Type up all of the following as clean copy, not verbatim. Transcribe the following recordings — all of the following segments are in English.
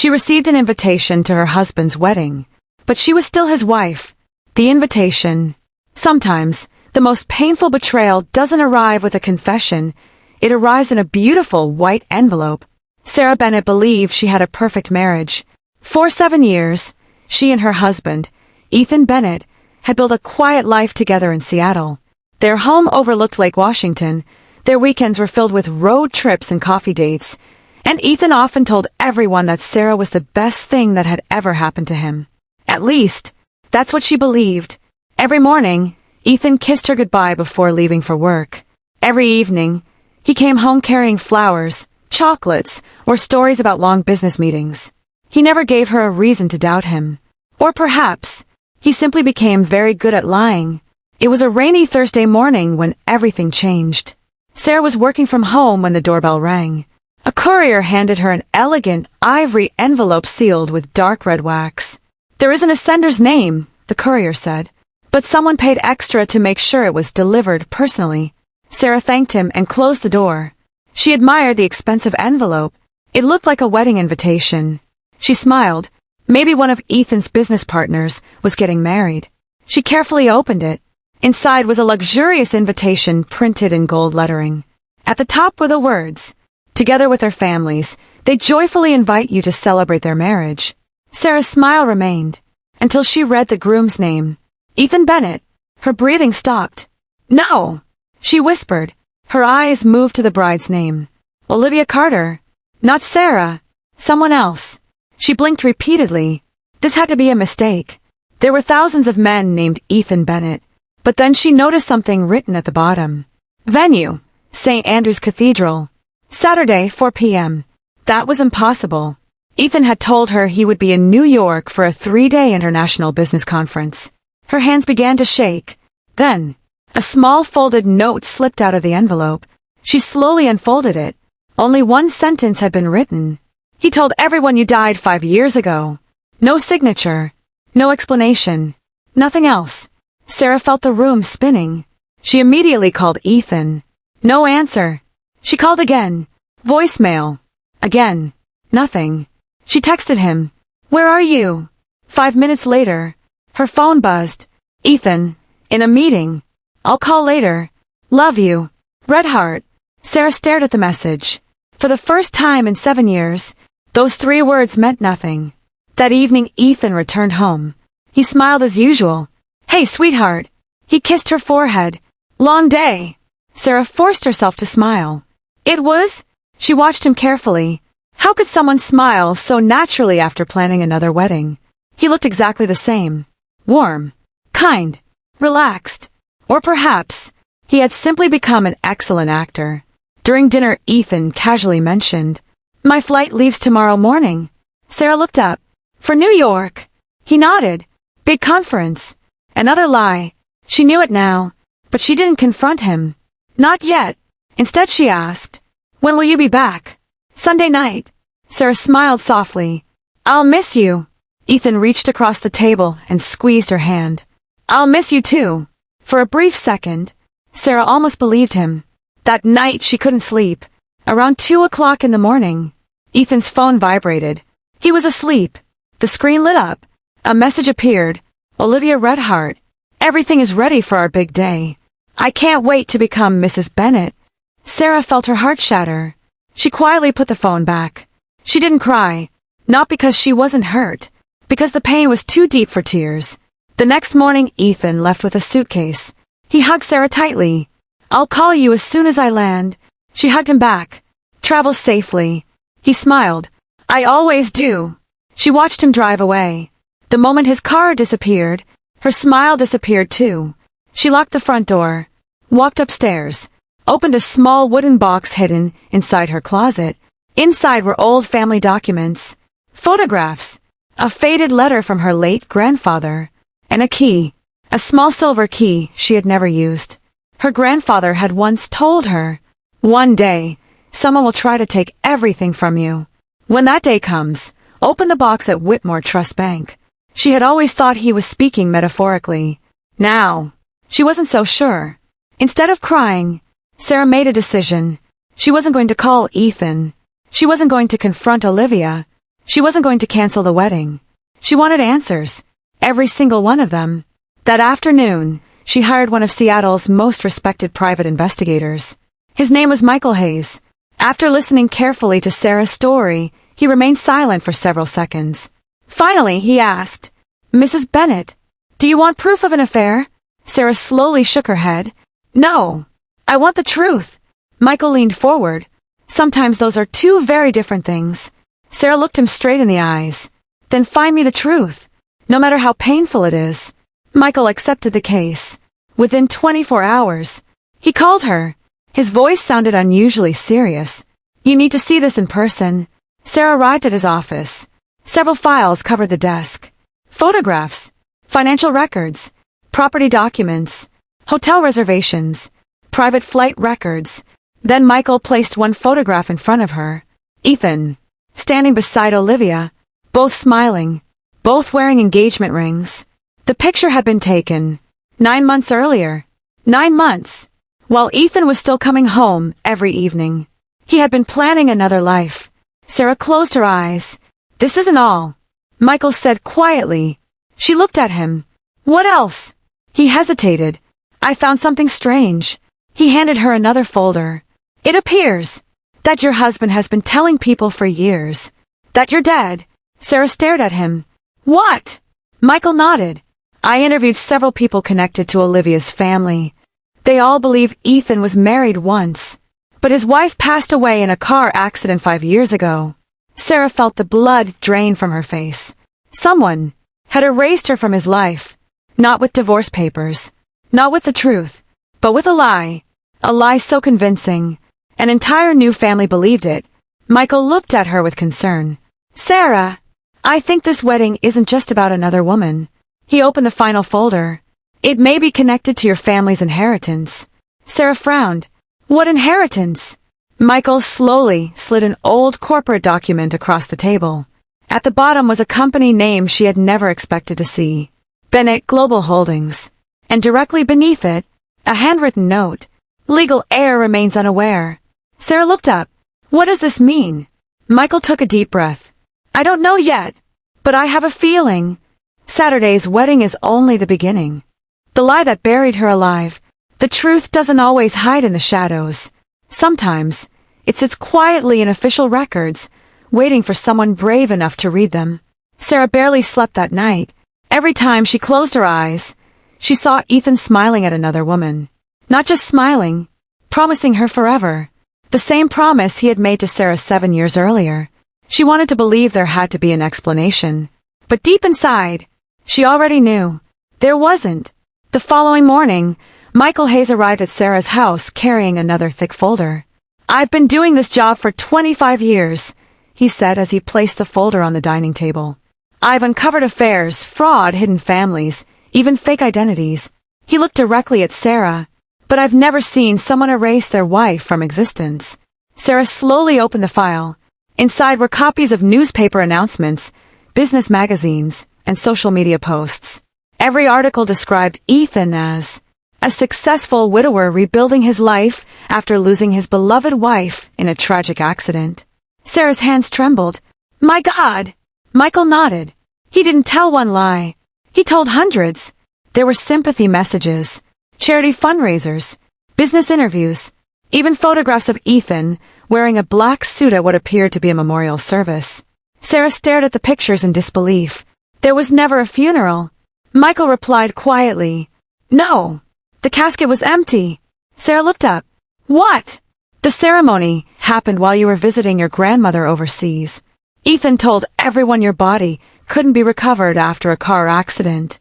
She received an invitation to her husband's wedding, but she was still his wife. The invitation. Sometimes, the most painful betrayal doesn't arrive with a confession. It arrives in a beautiful white envelope. Sarah Bennett believed she had a perfect marriage. For 7 years, she and her husband, Ethan Bennett, had built a quiet life together in Seattle. Their home overlooked Lake Washington. Their weekends were filled with road trips and coffee dates. And Ethan often told everyone that Sarah was the best thing that had ever happened to him. At least, that's what she believed. Every morning, Ethan kissed her goodbye before leaving for work. Every evening, he came home carrying flowers, chocolates, or stories about long business meetings. He never gave her a reason to doubt him. Or perhaps, he simply became very good at lying. It was a rainy Thursday morning when everything changed. Sarah was working from home when the doorbell rang. A courier handed her an elegant ivory envelope sealed with dark red wax. "There isn't a sender's name," the courier said, "but someone paid extra to make sure it was delivered personally." Sarah thanked him and closed the door. She admired the expensive envelope. It looked like a wedding invitation. She smiled. Maybe one of Ethan's business partners was getting married. She carefully opened it. Inside was a luxurious invitation printed in gold lettering. At the top were the words, "Together with their families, they joyfully invite you to celebrate their marriage." Sarah's smile remained, until she read the groom's name, Ethan Bennett. Her breathing stopped. "No!" she whispered. Her eyes moved to the bride's name. Olivia Carter. Not Sarah. Someone else. She blinked repeatedly. This had to be a mistake. There were thousands of men named Ethan Bennett. But then she noticed something written at the bottom. Venue, St. Andrew's Cathedral. Saturday, 4 p.m. That was impossible. Ethan had told her he would be in New York for a 3-day international business conference. Her hands began to shake. Then, a small folded note slipped out of the envelope. She slowly unfolded it. Only one sentence had been written. "He told everyone you died 5 years ago." No signature. No explanation. Nothing else. Sarah felt the room spinning. She immediately called Ethan. No answer. She called again. Voicemail. Again. Nothing. She texted him. "Where are you?" 5 minutes later, her phone buzzed. "Ethan, in a meeting. I'll call later. Love you. Red heart." Sarah stared at the message. For the first time in 7 years, those 3 words meant nothing. That evening, Ethan returned home. He smiled as usual. "Hey, sweetheart." He kissed her forehead. "Long day." Sarah forced herself to smile. "It was?" She watched him carefully. How could someone smile so naturally after planning another wedding? He looked exactly the same. Warm. Kind. Relaxed. Or perhaps, he had simply become an excellent actor. During dinner, Ethan casually mentioned, "My flight leaves tomorrow morning." Sarah looked up. "For New York." He nodded. "Big conference." Another lie. She knew it now, but she didn't confront him. Not yet. Instead she asked, "When will you be back?" "Sunday night." Sarah smiled softly. "I'll miss you." Ethan reached across the table and squeezed her hand. "I'll miss you too." For a brief second, Sarah almost believed him. That night she couldn't sleep. Around 2 o'clock in the morning, Ethan's phone vibrated. He was asleep. The screen lit up. A message appeared. "Olivia Redheart, everything is ready for our big day. I can't wait to become Mrs. Bennett." Sarah felt her heart shatter. She quietly put the phone back. She didn't cry. Not because she wasn't hurt. Because the pain was too deep for tears. The next morning, Ethan left with a suitcase. He hugged Sarah tightly. "I'll call you as soon as I land." She hugged him back. "Travel safely." He smiled. "I always do." She watched him drive away. The moment his car disappeared, her smile disappeared too. She locked the front door, walked upstairs, opened a small wooden box hidden inside her closet. Inside were old family documents, photographs, a faded letter from her late grandfather, and a key, a small silver key she had never used. Her grandfather had once told her, "One day, someone will try to take everything from you. When that day comes, open the box at Whitmore Trust Bank." She had always thought he was speaking metaphorically. Now, she wasn't so sure. Instead of crying, Sarah made a decision. She wasn't going to call Ethan. She wasn't going to confront Olivia. She wasn't going to cancel the wedding. She wanted answers. Every single one of them. That afternoon, she hired one of Seattle's most respected private investigators. His name was Michael Hayes. After listening carefully to Sarah's story, he remained silent for several seconds. Finally, he asked, "Mrs. Bennett, do you want proof of an affair?" Sarah slowly shook her head. "No. I want the truth." Michael leaned forward. "Sometimes those are two very different things." Sarah looked him straight in the eyes. "Then find me the truth, no matter how painful it is." Michael accepted the case. Within 24 hours, he called her. His voice sounded unusually serious. "You need to see this in person." Sarah arrived at his office. Several files covered the desk. Photographs, financial records, property documents, hotel reservations, private flight records. Then Michael placed one photograph in front of her. Ethan, standing beside Olivia, both smiling, both wearing engagement rings. The picture had been taken 9 months earlier. 9 months. While Ethan was still coming home every evening. He had been planning another life. Sarah closed her eyes. "This isn't all," Michael said quietly. She looked at him. "What else?" He hesitated. "I found something strange." He handed her another folder. "It appears that your husband has been telling people for years that you're dead." Sarah stared at him. "What?" Michael nodded. "I interviewed several people connected to Olivia's family. They all believe Ethan was married once, but his wife passed away in a car accident 5 years ago." Sarah felt the blood drain from her face. Someone had erased her from his life, not with divorce papers, not with the truth, but with a lie so convincing. An entire new family believed it. Michael looked at her with concern. "Sarah, I think this wedding isn't just about another woman." He opened the final folder. "It may be connected to your family's inheritance." Sarah frowned. "What inheritance?" Michael slowly slid an old corporate document across the table. At the bottom was a company name she had never expected to see. Bennett Global Holdings. And directly beneath it, a handwritten note. "Legal heir remains unaware." Sarah looked up. "What does this mean?" Michael took a deep breath. "I don't know yet, but I have a feeling. Saturday's wedding is only the beginning. The lie that buried her alive. The truth doesn't always hide in the shadows. Sometimes, it sits quietly in official records, waiting for someone brave enough to read them." Sarah barely slept that night. Every time she closed her eyes, she saw Ethan smiling at another woman. Not just smiling, promising her forever. The same promise he had made to Sarah 7 years earlier. She wanted to believe there had to be an explanation. But deep inside, she already knew. There wasn't. The following morning, Michael Hayes arrived at Sarah's house carrying another thick folder. "I've been doing this job for 25 years, he said as he placed the folder on the dining table. "I've uncovered affairs, fraud, hidden families, even fake identities." He looked directly at Sarah. "But I've never seen someone erase their wife from existence." Sarah slowly opened the file. Inside were copies of newspaper announcements, business magazines, and social media posts. Every article described Ethan as a successful widower rebuilding his life after losing his beloved wife in a tragic accident. Sarah's hands trembled. "My God!" Michael nodded. He didn't tell one lie. He told hundreds. There were sympathy messages, charity fundraisers, business interviews, even photographs of Ethan wearing a black suit at what appeared to be a memorial service. Sarah stared at the pictures in disbelief. There was never a funeral. Michael replied quietly, "No, the casket was empty." Sarah looked up. "What?" "The ceremony happened while you were visiting your grandmother overseas. Ethan told everyone your body couldn't be recovered after a car accident."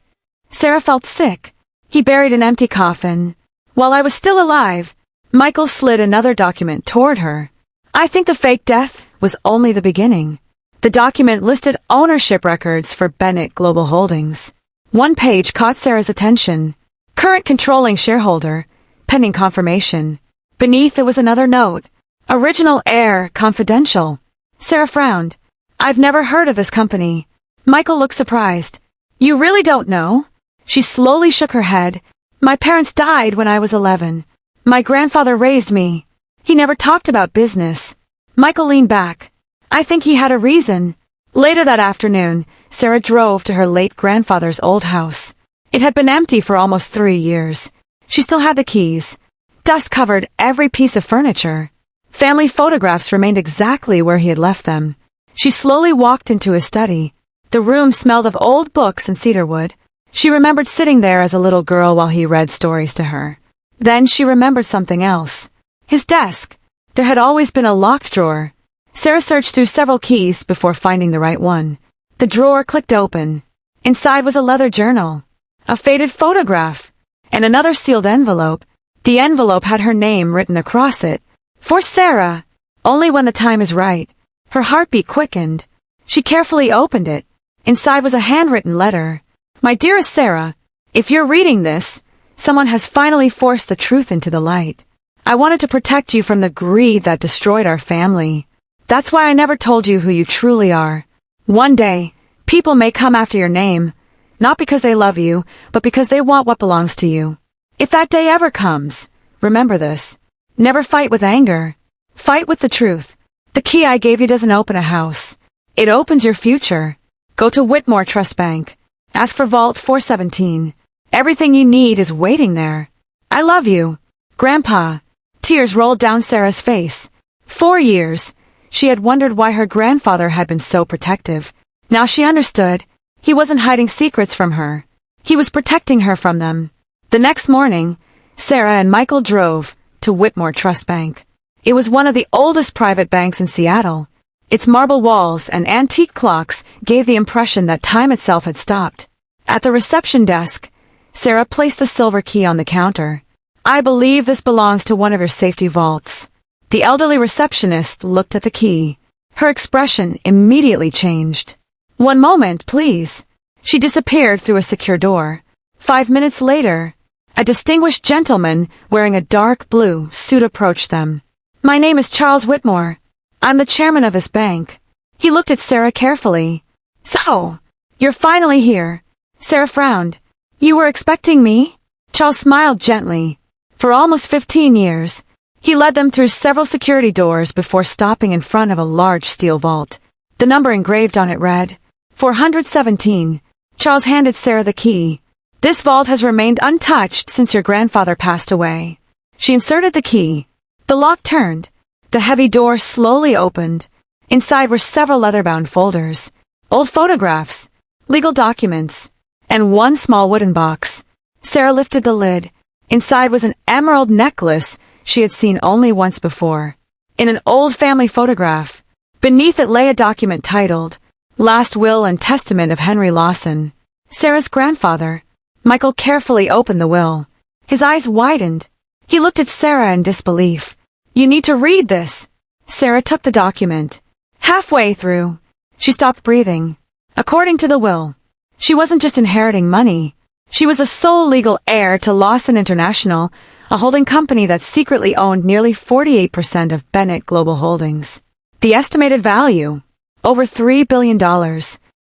Sarah felt sick. "He buried an empty coffin. While I was still alive." Michael slid another document toward her. "I think the fake death was only the beginning." The document listed ownership records for Bennett Global Holdings. One page caught Sarah's attention. "Current controlling shareholder, pending confirmation." Beneath it was another note. "Original heir, confidential." Sarah frowned. "I've never heard of this company." Michael looked surprised. "You really don't know?" She slowly shook her head. "My parents died when I was 11. My grandfather raised me. He never talked about business." Michael leaned back. "I think he had a reason. Later that afternoon, Sarah drove to her late grandfather's old house. It had been empty for almost 3 years. She still had the keys. Dust covered every piece of furniture. Family photographs remained exactly where he had left them. She slowly walked into his study. The room smelled of old books and cedarwood. She remembered sitting there as a little girl while he read stories to her. Then she remembered something else. His desk. There had always been a locked drawer. Sarah searched through several keys before finding the right one. The drawer clicked open. Inside was a leather journal, a faded photograph, and another sealed envelope. The envelope had her name written across it. For Sarah, only when the time is right. Her heartbeat quickened. She carefully opened it. Inside was a handwritten letter. My dearest Sarah, if you're reading this, someone has finally forced the truth into the light. I wanted to protect you from the greed that destroyed our family. That's why I never told you who you truly are. One day, people may come after your name, not because they love you, but because they want what belongs to you. If that day ever comes, remember this. Never fight with anger. Fight with the truth. The key I gave you doesn't open a house. It opens your future. Go to Whitmore Trust Bank. Ask for Vault 417. Everything you need is waiting there. I love you, Grandpa. Tears rolled down Sarah's face. 4 years. She had wondered why her grandfather had been so protective. Now she understood. He wasn't hiding secrets from her. He was protecting her from them. The next morning, Sarah and Michael drove to Whitmore Trust Bank. It was one of the oldest private banks in Seattle. Its marble walls and antique clocks gave the impression that time itself had stopped. At the reception desk, Sarah placed the silver key on the counter. I believe this belongs to one of your safety vaults. The elderly receptionist looked at the key. Her expression immediately changed. 1 moment, please. She disappeared through a secure door. 5 minutes later, a distinguished gentleman wearing a dark blue suit approached them. My name is Charles Whitmore. I'm the chairman of this bank. He looked at Sarah carefully. So, you're finally here. Sarah frowned. You were expecting me? Charles smiled gently. For almost 15 years, he led them through several security doors before stopping in front of a large steel vault. The number engraved on it read, 417. Charles handed Sarah the key. This vault has remained untouched since your grandfather passed away. She inserted the key. The lock turned. The heavy door slowly opened. Inside were several leather-bound folders, old photographs, legal documents, and one small wooden box. Sarah lifted the lid. Inside was an emerald necklace she had seen only once before. In an old family photograph, beneath it lay a document titled, Last Will and Testament of Henry Lawson. Sarah's grandfather. Michael carefully opened the will. His eyes widened. He looked at Sarah in disbelief. You need to read this. Sarah took the document. Halfway through, she stopped breathing. According to the will, she wasn't just inheriting money. She was the sole legal heir to Lawson International, a holding company that secretly owned nearly 48% of Bennett Global Holdings. The estimated value, over $3 billion.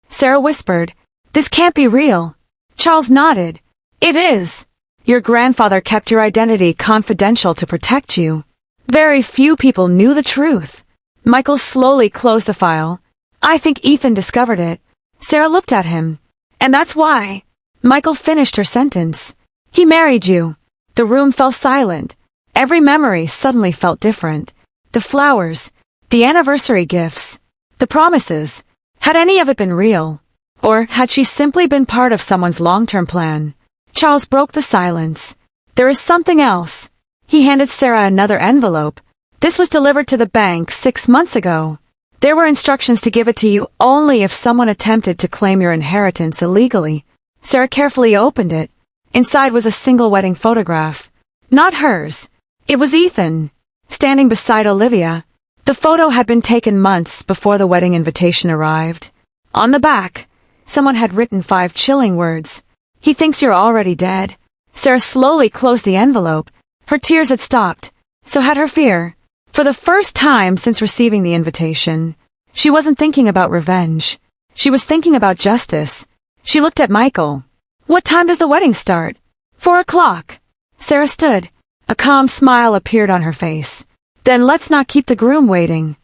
Sarah whispered, This can't be real. Charles nodded. It is. Your grandfather kept your identity confidential to protect you. Very few people knew the truth. Michael slowly closed the file. I think Ethan discovered it. Sarah looked at him. And that's why. Michael finished her sentence. He married you. The room fell silent. Every memory suddenly felt different. The flowers, the anniversary gifts, the promises. Had any of it been real? Or had she simply been part of someone's long-term plan? Charles broke the silence. There is something else. He handed Sarah another envelope. This was delivered to the bank 6 months ago. There were instructions to give it to you only if someone attempted to claim your inheritance illegally. Sarah carefully opened it. Inside was a single wedding photograph. Not hers. It was Ethan, standing beside Olivia. The photo had been taken months before the wedding invitation arrived. On the back, someone had written 5 chilling words. He thinks you're already dead. Sarah slowly closed the envelope. Her tears had stopped. So had her fear. For the first time since receiving the invitation, she wasn't thinking about revenge. She was thinking about justice. She looked at Michael. What time does the wedding start? 4 o'clock. Sarah stood. A calm smile appeared on her face. Then let's not keep the groom waiting.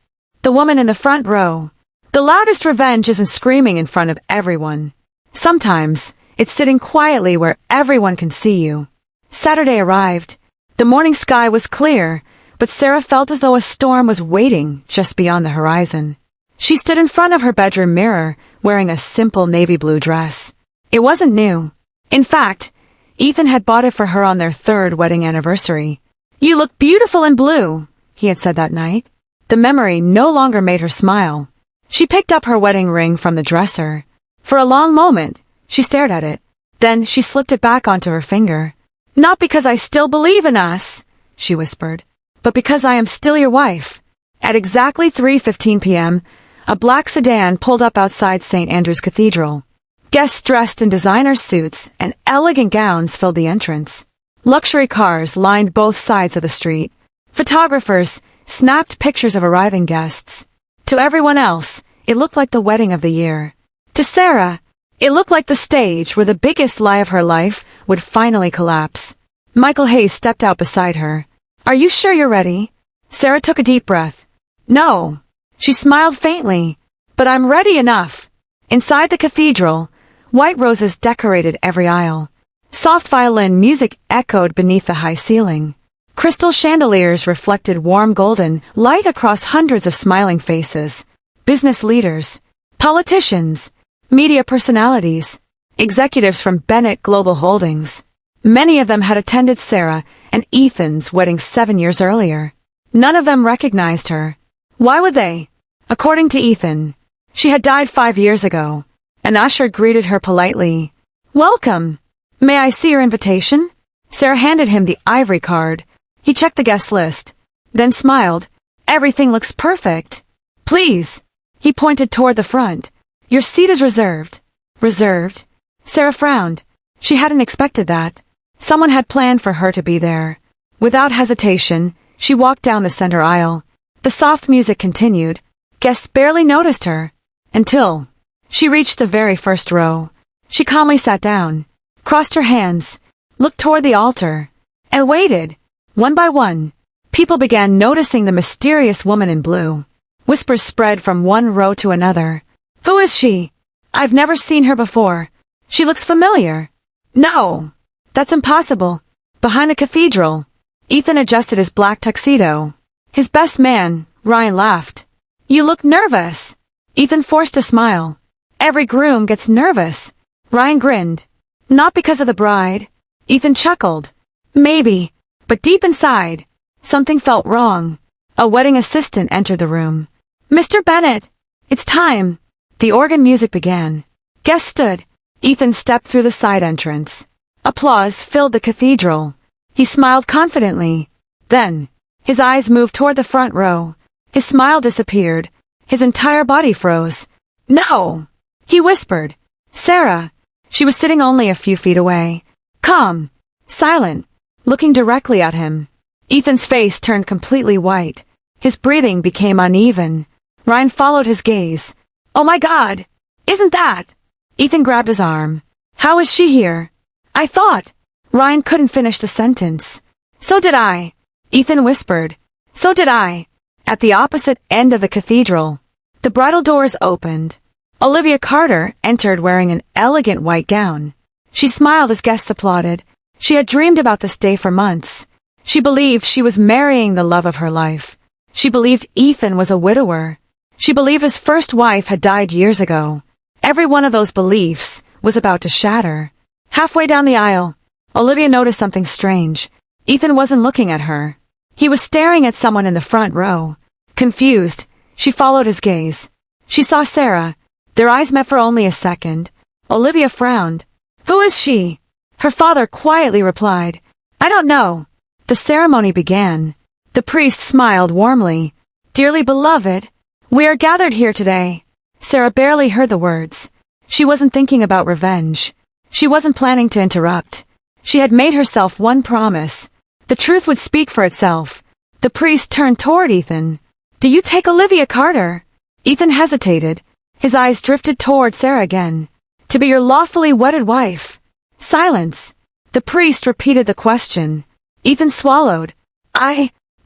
The woman in the front row, The loudest revenge isn't screaming in front of everyone. Sometimes, it's sitting quietly where everyone can see you. Saturday arrived. The morning sky was clear, but Sarah felt as though a storm was waiting just beyond the horizon. She stood in front of her bedroom mirror, wearing a simple navy blue dress. It wasn't new. In fact, Ethan had bought it for her on their 3rd wedding anniversary. "You look beautiful in blue," he had said that night. The memory no longer made her smile. She picked up her wedding ring from the dresser. For a long moment, she stared at it. Then she slipped it back onto her finger. "Not because I still believe in us," she whispered, "but because I am still your wife." At exactly 3:15 p.m., a black sedan pulled up outside St. Andrew's Cathedral. Guests dressed in designer suits and elegant gowns filled the entrance. Luxury cars lined both sides of the street. Photographers snapped pictures of arriving guests. To everyone else, it looked like the wedding of the year. To Sarah, it looked like the stage where the biggest lie of her life would finally collapse. Michael Hayes stepped out beside her. "Are you sure you're ready?" Sarah took a deep breath. "No." She smiled faintly. "But I'm ready enough." Inside the cathedral, white roses decorated every aisle. Soft violin music echoed beneath the high ceiling. Crystal chandeliers reflected warm golden light across hundreds of smiling faces. Business leaders, politicians, media personalities, executives from Bennett Global Holdings. Many of them had attended Sarah and Ethan's wedding 7 years earlier. None of them recognized her. Why would they? According to Ethan, she had died 5 years ago. An usher greeted her politely. "Welcome. May I see your invitation?" Sarah handed him the ivory card. He checked the guest list, then smiled. "Everything looks perfect. Please." He pointed toward the front. "Your seat is reserved." Reserved? Sarah frowned. She hadn't expected that. Someone had planned for her to be there. Without hesitation, she walked down the center aisle. The soft music continued. Guests barely noticed her. Until she reached the very first row. She calmly sat down, crossed her hands, looked toward the altar, and waited. One by one, people began noticing the mysterious woman in blue. Whispers spread from one row to another. "Who is she? I've never seen her before. She looks familiar." "No, that's impossible." Behind the cathedral, Ethan adjusted his black tuxedo. His best man, Ryan, laughed. "You look nervous." Ethan forced a smile. "Every groom gets nervous." Ryan grinned. "Not because of the bride." Ethan chuckled. "Maybe, but deep inside, something felt wrong." A wedding assistant entered the room. "Mr. Bennett, it's time." The organ music began. Guests stood. Ethan stepped through the side entrance. Applause filled the cathedral. He smiled confidently. Then, his eyes moved toward the front row. His smile disappeared. His entire body froze. "No!" he whispered. Sarah. She was sitting only a few feet away. Calm. Silent. Looking directly at him. Ethan's face turned completely white. His breathing became uneven. Ryan followed his gaze. "Oh my God! Isn't that?" Ethan grabbed his arm. "How is she here?" "I thought." Ryan couldn't finish the sentence. "So did I," Ethan whispered. "So did I." At the opposite end of the cathedral, the bridal doors opened. Olivia Carter entered wearing an elegant white gown. She smiled as guests applauded. She had dreamed about this day for months. She believed she was marrying the love of her life. She believed Ethan was a widower. She believed his first wife had died years ago. Every one of those beliefs was about to shatter. Halfway down the aisle, Olivia noticed something strange. Ethan wasn't looking at her. He was staring at someone in the front row. Confused, she followed his gaze. She saw Sarah. Their eyes met for only a second. Olivia frowned. "Who is she?" Her father quietly replied, "I don't know." The ceremony began. The priest smiled warmly. "Dearly beloved, we are gathered here today." Sarah barely heard the words. She wasn't thinking about revenge. She wasn't planning to interrupt. She had made herself one promise. The truth would speak for itself. The priest turned toward Ethan. "Do you take Olivia Carter?" Ethan hesitated. His eyes drifted toward Sarah again. "To be your lawfully wedded wife." Silence. The priest repeated the question. Ethan swallowed.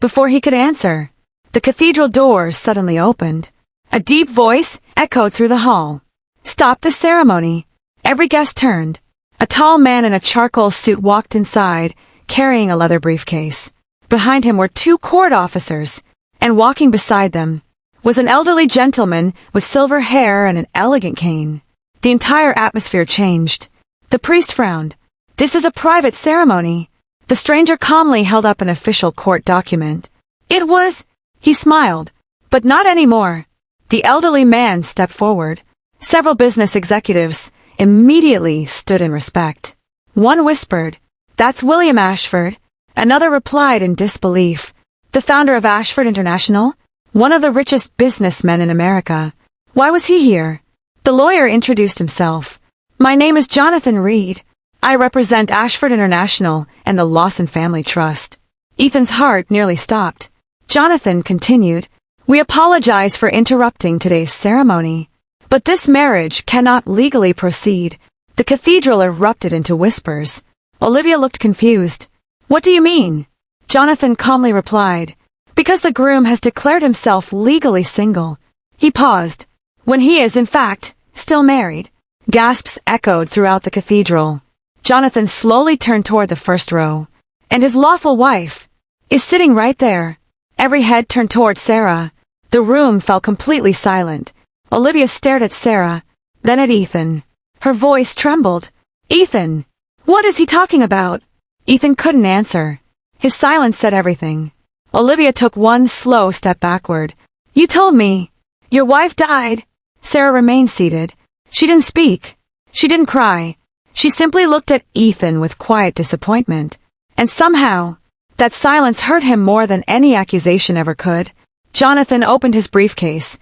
Before he could answer. The cathedral doors suddenly opened. A deep voice echoed through the hall. "Stop the ceremony." Every guest turned. A tall man in a charcoal suit walked inside, carrying a leather briefcase. Behind him were 2 court officers, and walking beside them was an elderly gentleman with silver hair and an elegant cane. The entire atmosphere changed. The priest frowned. "This is a private ceremony." The stranger calmly held up an official court document. "It was—" He smiled. "But not anymore." The elderly man stepped forward. Several business executives immediately stood in respect. One whispered, "That's William Ashford." Another replied in disbelief, "The founder of Ashford International? One of the richest businessmen in America. Why was he here?" The lawyer introduced himself. "My name is Jonathan Reed. I represent Ashford International and the Lawson Family Trust." Ethan's heart nearly stopped. Jonathan continued, "We apologize for interrupting today's ceremony, but this marriage cannot legally proceed." The cathedral erupted into whispers. Olivia looked confused. "What do you mean?" Jonathan calmly replied, "Because the groom has declared himself legally single." He paused. "When he is, in fact, still married." Gasps echoed throughout the cathedral. Jonathan slowly turned toward the first row. "And his lawful wife is sitting right there." Every head turned toward Sarah. The room fell completely silent. Olivia stared at Sarah, then at Ethan. Her voice trembled. "Ethan, what is he talking about?" Ethan couldn't answer. His silence said everything. Olivia took one slow step backward. "You told me your wife died." Sarah remained seated. She didn't speak. She didn't cry. She simply looked at Ethan with quiet disappointment. And somehow, that silence hurt him more than any accusation ever could. Jonathan opened his briefcase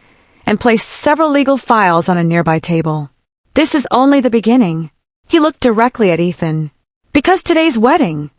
and placed several legal files on a nearby table. "This is only the beginning." He looked directly at Ethan. "Because today's wedding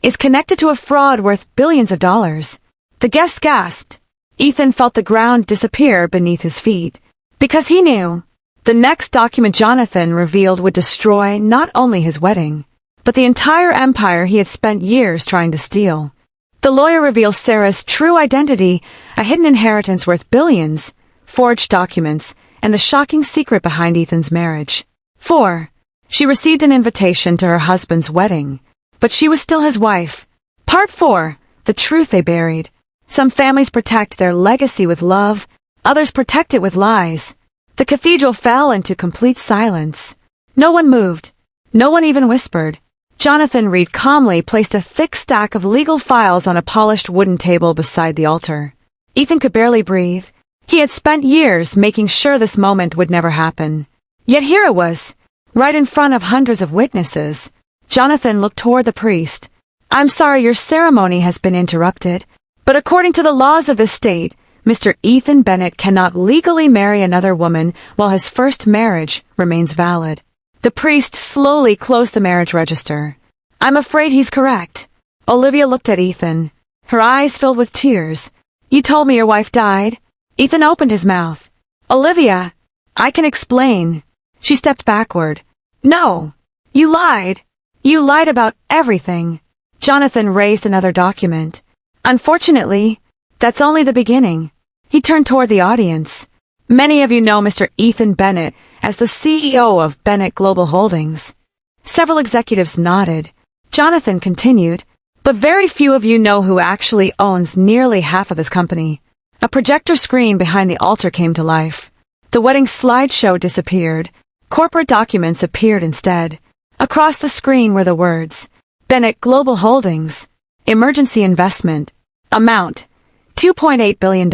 is connected to a fraud worth billions of dollars." The guests gasped. Ethan felt the ground disappear beneath his feet. Because he knew the next document Jonathan revealed would destroy not only his wedding, but the entire empire he had spent years trying to steal. The lawyer reveals Sarah's true identity, a hidden inheritance worth billions, forged documents, and the shocking secret behind Ethan's marriage. 4. She received an invitation to her husband's wedding, but she was still his wife. Part 4. The truth they buried. Some families protect their legacy with love, others protect it with lies. The cathedral fell into complete silence. No one moved. No one even whispered. Jonathan Reed calmly placed a thick stack of legal files on a polished wooden table beside the altar. Ethan could barely breathe. He had spent years making sure this moment would never happen. Yet here it was, right in front of hundreds of witnesses. Jonathan looked toward the priest. "I'm sorry your ceremony has been interrupted, but according to the laws of this state, Mr. Ethan Bennett cannot legally marry another woman while his first marriage remains valid." The priest slowly closed the marriage register. "I'm afraid he's correct." Olivia looked at Ethan. Her eyes filled with tears. "You told me your wife died?" Ethan opened his mouth. "Olivia, I can explain." She stepped backward. "No, you lied. You lied about everything." Jonathan raised another document. "Unfortunately, that's only the beginning." He turned toward the audience. "Many of you know Mr. Ethan Bennett as the CEO of Bennett Global Holdings." Several executives nodded. Jonathan continued, "But very few of you know who actually owns nearly half of this company." A projector screen behind the altar came to life. The wedding slideshow disappeared. Corporate documents appeared instead. Across the screen were the words, Bennett Global Holdings, Emergency Investment, Amount, $2.8 billion.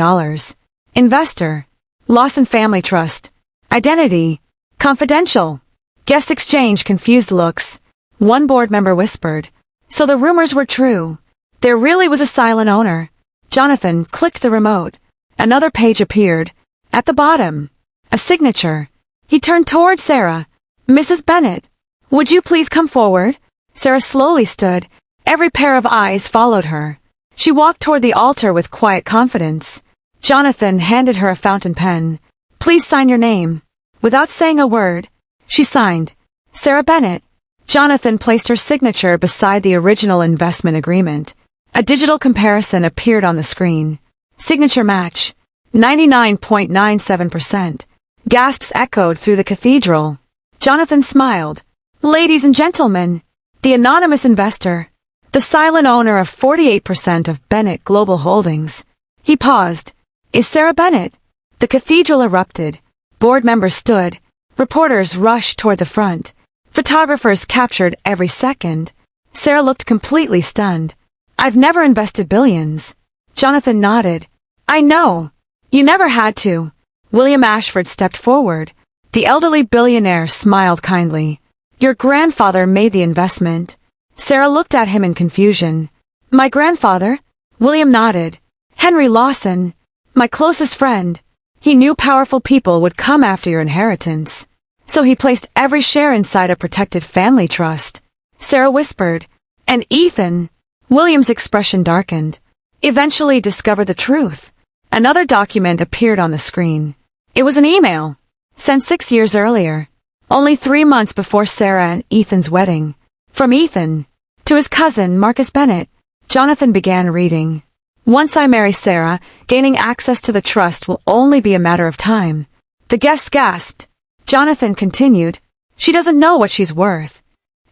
Investor, Lawson Family Trust. Identity, confidential. Guests exchanged confused looks. One board member whispered, "So the rumors were true. There really was a silent owner." Jonathan clicked the remote. Another page appeared. At the bottom, a signature. He turned toward Sarah. "Mrs. Bennett, would you please come forward?" Sarah slowly stood. Every pair of eyes followed her. She walked toward the altar with quiet confidence. Jonathan handed her a fountain pen. "Please sign your name." Without saying a word, she signed, Sarah Bennett. Jonathan placed her signature beside the original investment agreement. A digital comparison appeared on the screen. Signature match. 99.97%. Gasps echoed through the cathedral. Jonathan smiled. Ladies and gentlemen, the anonymous investor, the silent owner of 48% of Bennett Global Holdings. He paused. Is Sarah Bennett? The cathedral erupted. Board members stood. Reporters rushed toward the front. Photographers captured every second. Sarah looked completely stunned. I've never invested billions. Jonathan nodded. I know. You never had to. William Ashford stepped forward. The elderly billionaire smiled kindly. Your grandfather made the investment. Sarah looked at him in confusion. My grandfather? William nodded. Henry Lawson. My closest friend. He knew powerful people would come after your inheritance. So he placed every share inside a protected family trust. Sarah whispered. And Ethan? William's expression darkened. Eventually discovered the truth. Another document appeared on the screen. It was an email, sent 6 years earlier, only 3 months before Sarah and Ethan's wedding. From Ethan, to his cousin, Marcus Bennett. Jonathan began reading. Once I marry Sarah, gaining access to the trust will only be a matter of time. The guest gasped. Jonathan continued. She doesn't know what she's worth.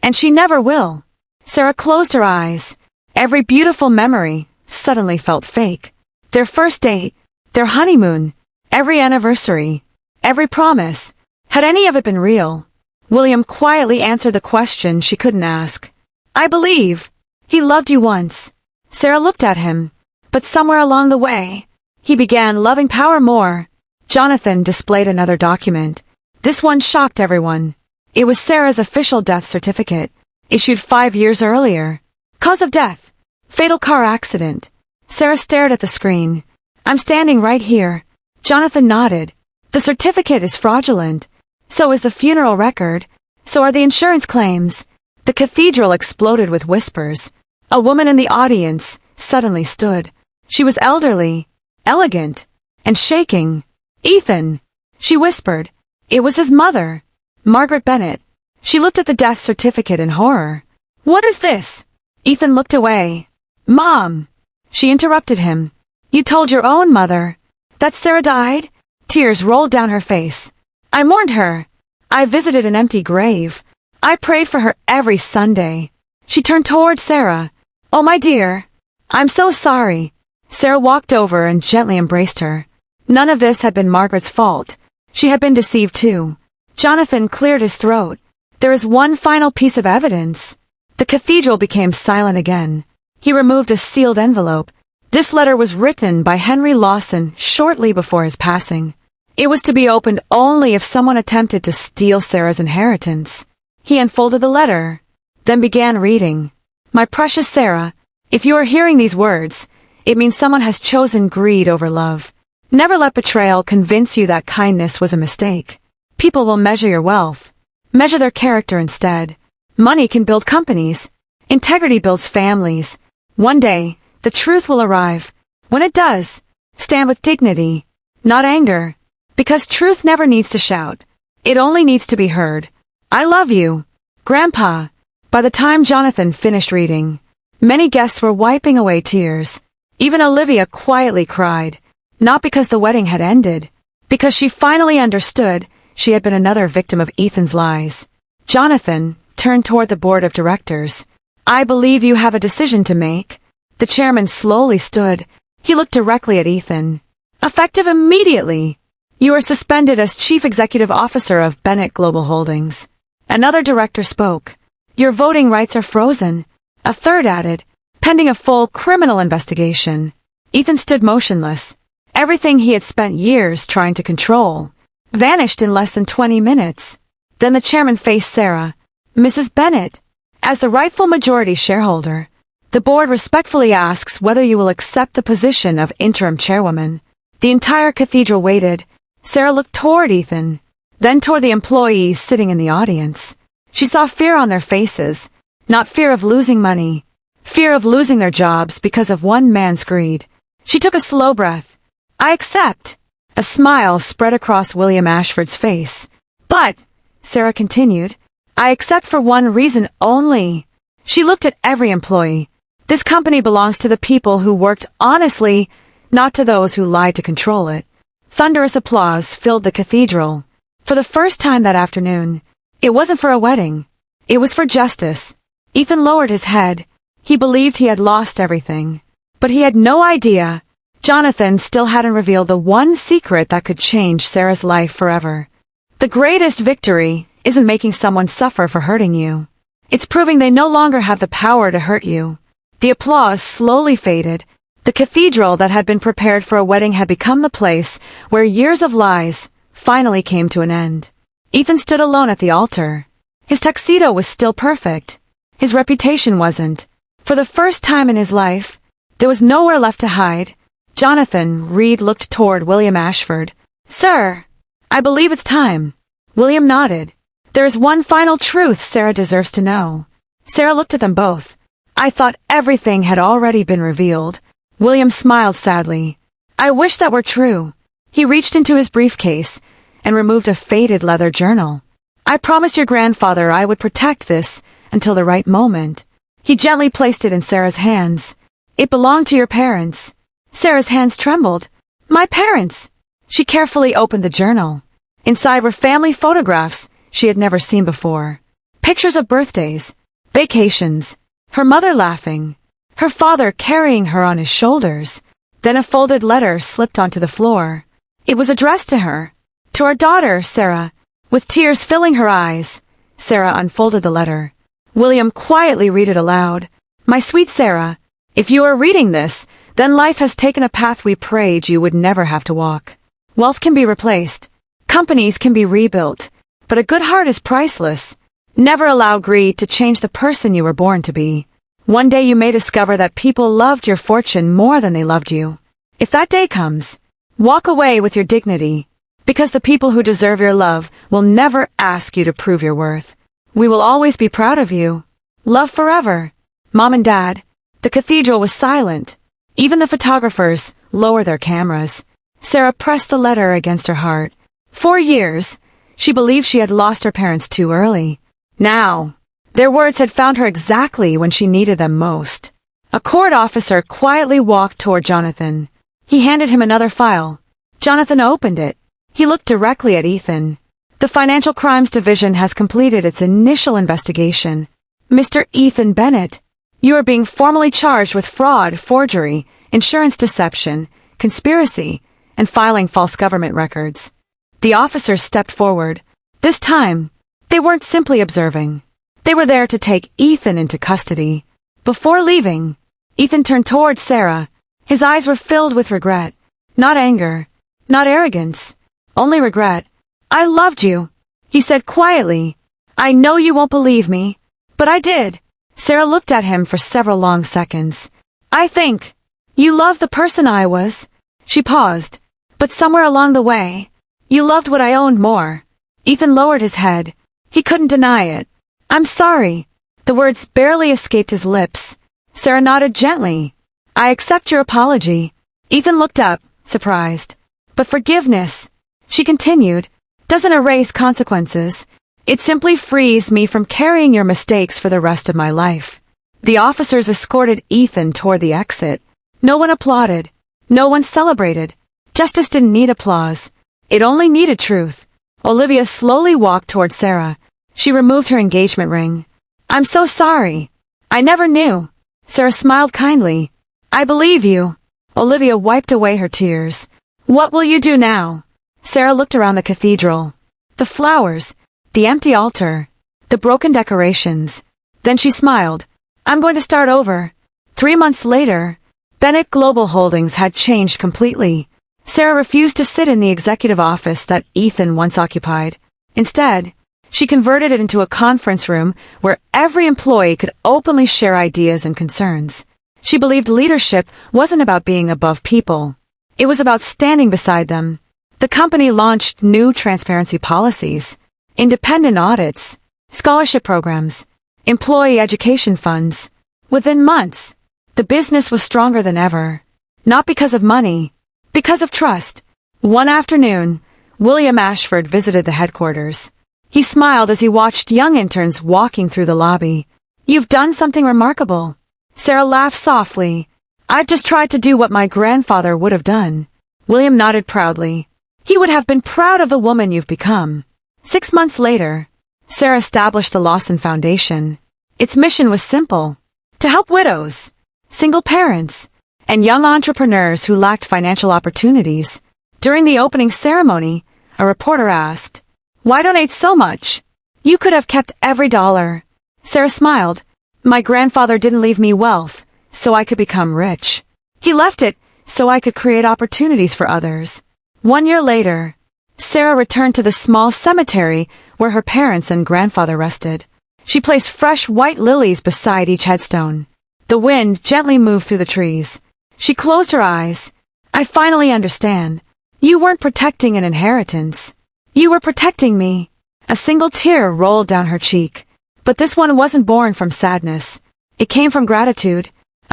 And she never will. Sarah closed her eyes. Every beautiful memory suddenly felt fake. Their first date, their honeymoon, every anniversary, every promise. Had any of it been real? William quietly answered the question she couldn't ask. I believe. He loved you once. Sarah looked at him. But somewhere along the way, he began loving power more. Jonathan displayed another document. This one shocked everyone. It was Sarah's official death certificate, issued 5 years earlier. Cause of death. Fatal car accident. Sarah stared at the screen. I'm standing right here. Jonathan nodded. The certificate is fraudulent. So is the funeral record. So are the insurance claims. The cathedral exploded with whispers. A woman in the audience suddenly stood. She was elderly, elegant, and shaking. Ethan, she whispered. It was his mother, Margaret Bennett. She looked at the death certificate in horror. What is this? Ethan looked away. Mom! She interrupted him. You told your own mother that Sarah died? Tears rolled down her face. I mourned her. I visited an empty grave. I prayed for her every Sunday. She turned toward Sarah. Oh, my dear. I'm so sorry. Sarah walked over and gently embraced her. None of this had been Margaret's fault. She had been deceived too. Jonathan cleared his throat. There is one final piece of evidence. The cathedral became silent again. He removed a sealed envelope. This letter was written by Henry Lawson shortly before his passing. It was to be opened only if someone attempted to steal Sarah's inheritance. He unfolded the letter, then began reading. My precious Sarah, if you are hearing these words, it means someone has chosen greed over love. Never let betrayal convince you that kindness was a mistake. People will measure your wealth. Measure their character instead. Money can build companies. Integrity builds families. One day, the truth will arrive. When it does, stand with dignity, not anger. Because truth never needs to shout. It only needs to be heard. I love you, Grandpa. By the time Jonathan finished reading, many guests were wiping away tears. Even Olivia quietly cried, not because the wedding had ended, because she finally understood she had been another victim of Ethan's lies. Jonathan turned toward the board of directors. I believe you have a decision to make. The chairman slowly stood. He looked directly at Ethan. Effective immediately. You are suspended as Chief Executive Officer of Bennett Global Holdings. Another director spoke. Your voting rights are frozen. A third added, pending a full criminal investigation. Ethan stood motionless. Everything he had spent years trying to control vanished in less than 20 minutes. Then the chairman faced Sarah. Mrs. Bennett, as the rightful majority shareholder, the board respectfully asks whether you will accept the position of interim chairwoman. The entire cathedral waited. Sarah looked toward Ethan, then toward the employees sitting in the audience. She saw fear on their faces, not fear of losing money, fear of losing their jobs because of one man's greed. She took a slow breath. I accept. A smile spread across William Ashford's face. But, Sarah continued, I accept for one reason only. She looked at every employee. This company belongs to the people who worked honestly, not to those who lied to control it. Thunderous applause filled the cathedral. For the first time that afternoon, it wasn't for a wedding. It was for justice. Ethan lowered his head. He believed he had lost everything. But he had no idea. Jonathan still hadn't revealed the one secret that could change Sarah's life forever. The greatest victory isn't making someone suffer for hurting you. It's proving they no longer have the power to hurt you. The applause slowly faded. The cathedral that had been prepared for a wedding had become the place where years of lies finally came to an end. Ethan stood alone at the altar. His tuxedo was still perfect. His reputation wasn't. For the first time in his life, there was nowhere left to hide. Jonathan Reed looked toward William Ashford. "Sir, I believe it's time." William nodded. "There is one final truth Sarah deserves to know." Sarah looked at them both. "I thought everything had already been revealed." William smiled sadly. "I wish that were true." He reached into his briefcase and removed a faded leather journal. "I promised your grandfather I would protect this until the right moment." He gently placed it in Sarah's hands. "It belonged to your parents." Sarah's hands trembled. "My parents!" She carefully opened the journal. Inside were family photographs she had never seen before. Pictures of birthdays, vacations, her mother laughing, her father carrying her on his shoulders. Then a folded letter slipped onto the floor. It was addressed to her. "To our daughter, Sarah." With tears filling her eyes, Sarah unfolded the letter. William quietly read it aloud. "My sweet Sarah, if you are reading this, then life has taken a path we prayed you would never have to walk. Wealth can be replaced. Companies can be rebuilt. But a good heart is priceless. Never allow greed to change the person you were born to be. One day you may discover that people loved your fortune more than they loved you. If that day comes, walk away with your dignity, because the people who deserve your love will never ask you to prove your worth. We will always be proud of you. Love forever." Mom and Dad. The cathedral was silent. Even the photographers lowered their cameras. Sarah pressed the letter against her heart. 4 years, she believed she had lost her parents too early. Now, their words had found her exactly when she needed them most. A court officer quietly walked toward Jonathan. He handed him another file. Jonathan opened it. He looked directly at Ethan. "The Financial Crimes Division has completed its initial investigation. Mr. Ethan Bennett, you are being formally charged with fraud, forgery, insurance deception, conspiracy, and filing false government records." The officers stepped forward. This time, they weren't simply observing. They were there to take Ethan into custody. Before leaving, Ethan turned toward Sarah. His eyes were filled with regret. Not anger, not arrogance, only regret. "I loved you," he said quietly. "I know you won't believe me, but I did." Sarah looked at him for several long seconds. "I think you loved the person I was." She paused. "But somewhere along the way, you loved what I owned more." Ethan lowered his head. He couldn't deny it. "I'm sorry." The words barely escaped his lips. Sarah nodded gently. "I accept your apology." Ethan looked up, surprised. "But forgiveness," she continued, "doesn't erase consequences. It simply frees me from carrying your mistakes for the rest of my life." The officers escorted Ethan toward the exit. No one applauded. No one celebrated. Justice didn't need applause. It only needed truth. Olivia slowly walked toward Sarah. She removed her engagement ring. "I'm so sorry. I never knew." Sarah smiled kindly. "I believe you." Olivia wiped away her tears. "What will you do now?" Sarah looked around the cathedral. The flowers, the empty altar, the broken decorations. Then she smiled. "I'm going to start over." 3 months later, Bennett Global Holdings had changed completely. Sarah refused to sit in the executive office that Ethan once occupied. Instead, she converted it into a conference room where every employee could openly share ideas and concerns. She believed leadership wasn't about being above people. It was about standing beside them. The company launched new transparency policies, independent audits, scholarship programs, employee education funds. Within months, the business was stronger than ever. Not because of money, because of trust. One afternoon, William Ashford visited the headquarters. He smiled as he watched young interns walking through the lobby. "You've done something remarkable." Sarah laughed softly. "I've just tried to do what my grandfather would have done." William nodded proudly. He would have been proud of the woman you've become. 6 months later, Sarah established the Lawson Foundation. Its mission was simple: to help widows, single parents, and young entrepreneurs who lacked financial opportunities. During the opening ceremony, a reporter asked, "Why donate so much? You could have kept every dollar." Sarah smiled. "My grandfather didn't leave me wealth, so I could become rich. He left it so I could create opportunities for others." 1 year later, Sarah returned to the small cemetery where her parents and grandfather rested. She placed fresh white lilies beside each headstone. The wind gently moved through the trees. She closed her eyes. "I finally understand. You weren't protecting an inheritance. You were protecting me." A single tear rolled down her cheek. But this one wasn't born from sadness. It came from gratitude.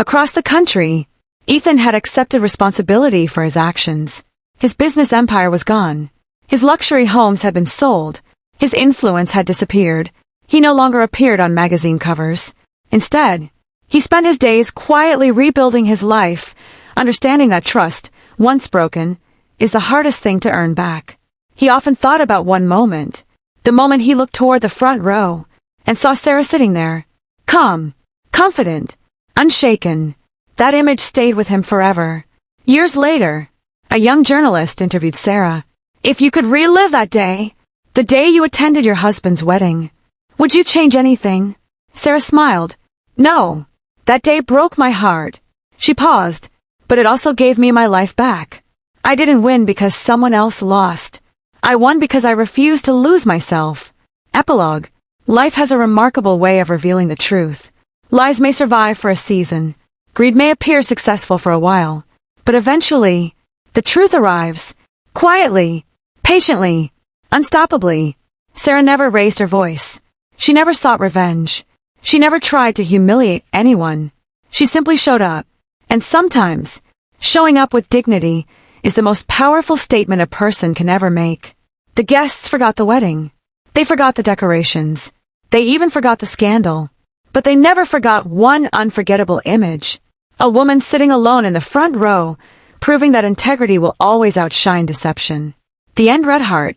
Across the country, Ethan had accepted responsibility for his actions. His business empire was gone. His luxury homes had been sold. His influence had disappeared. He no longer appeared on magazine covers. Instead, he spent his days quietly rebuilding his life, understanding that trust, once broken, is the hardest thing to earn back. He often thought about one moment, the moment he looked toward the front row and saw Sarah sitting there, calm, confident, unshaken. That image stayed with him forever. Years later, a young journalist interviewed Sarah. "If you could relive that day, the day you attended your husband's wedding, would you change anything?" Sarah smiled. "No. That day broke my heart." She paused, "But it also gave me my life back. I didn't win because someone else lost. I won because I refused to lose myself." Epilogue. Life has a remarkable way of revealing the truth. Lies may survive for a season. Greed may appear successful for a while. But eventually, the truth arrives. Quietly, patiently, unstoppably. Sarah never raised her voice. She never sought revenge. She never tried to humiliate anyone. She simply showed up. And sometimes, showing up with dignity is the most powerful statement a person can ever make. The guests forgot the wedding. They forgot the decorations. They even forgot the scandal. But they never forgot one unforgettable image. A woman sitting alone in the front row, proving that integrity will always outshine deception. The end. Red Heart.